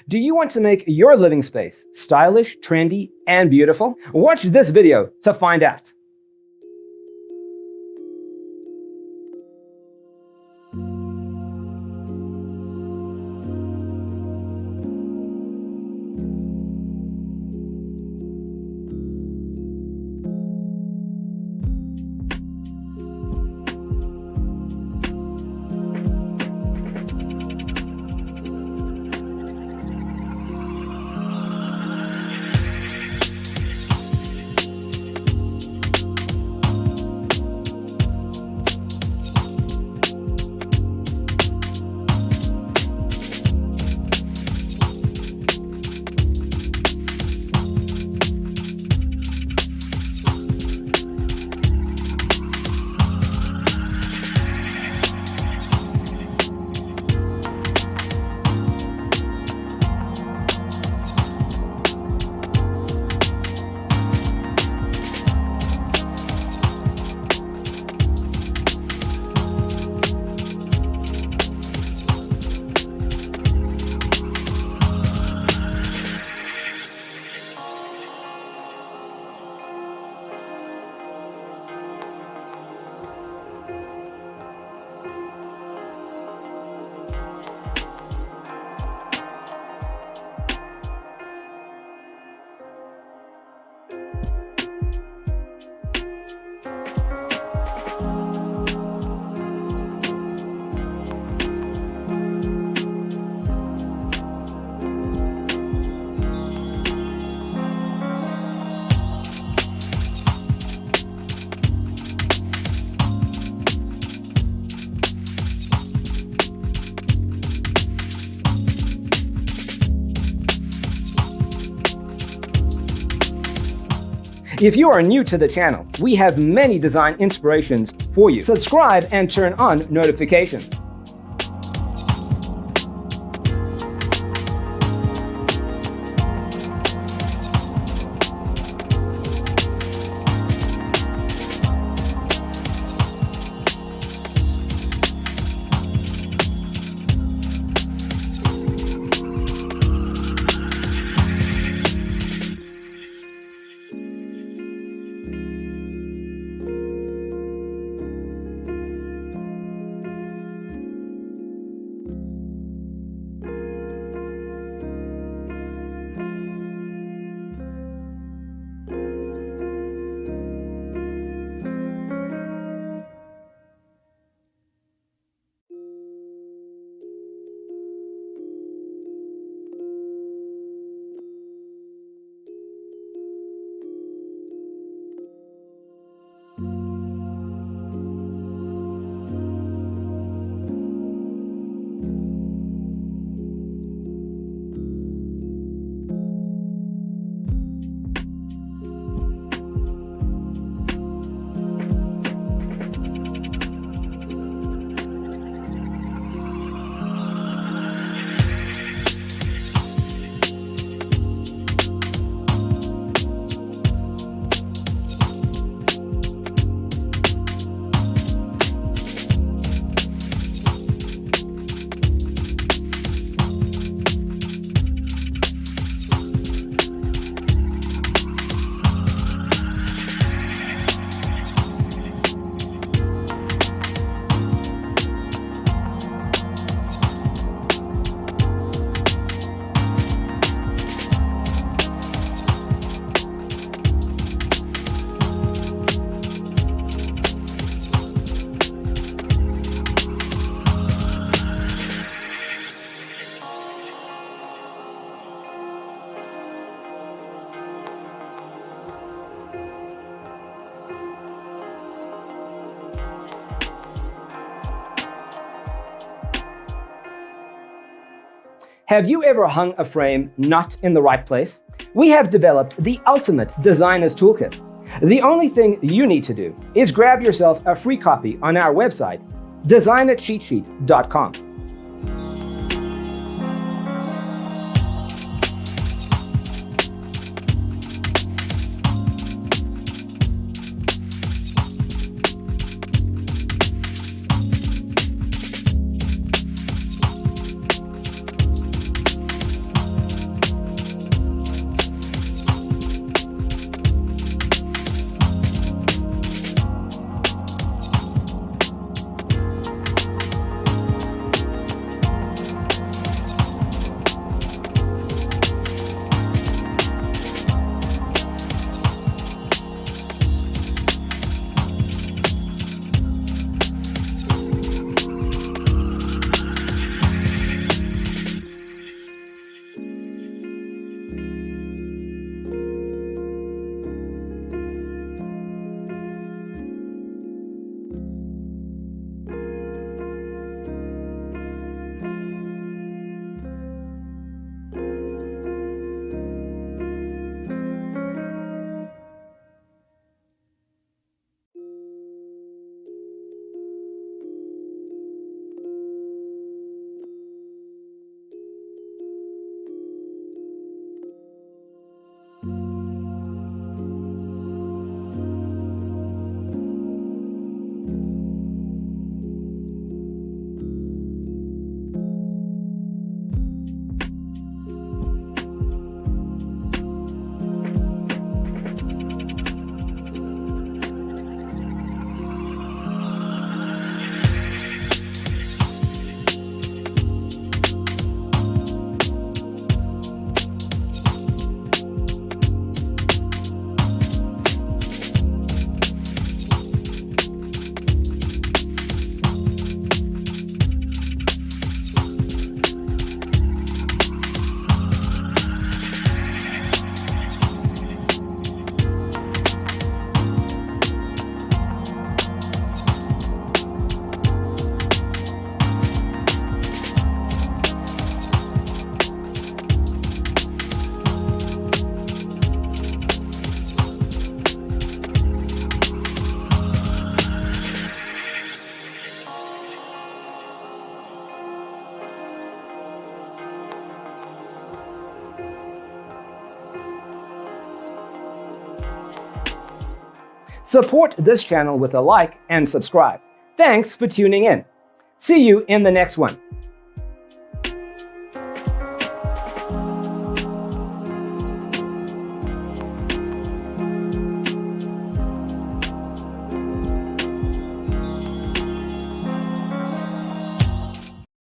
Do you want to make your living space stylish, trendy, and beautiful? Watch this video to find out. If you are new to the channel, we have many design inspirations for you. Subscribe and turn on notifications. Have you ever hung a frame not in the right place? We have developed the ultimate designer's toolkit. The only thing you need to do is grab yourself a free copy on our website, designercheatsheet.com. Support this channel with a like and subscribe. Thanks for tuning in. See you in the next one.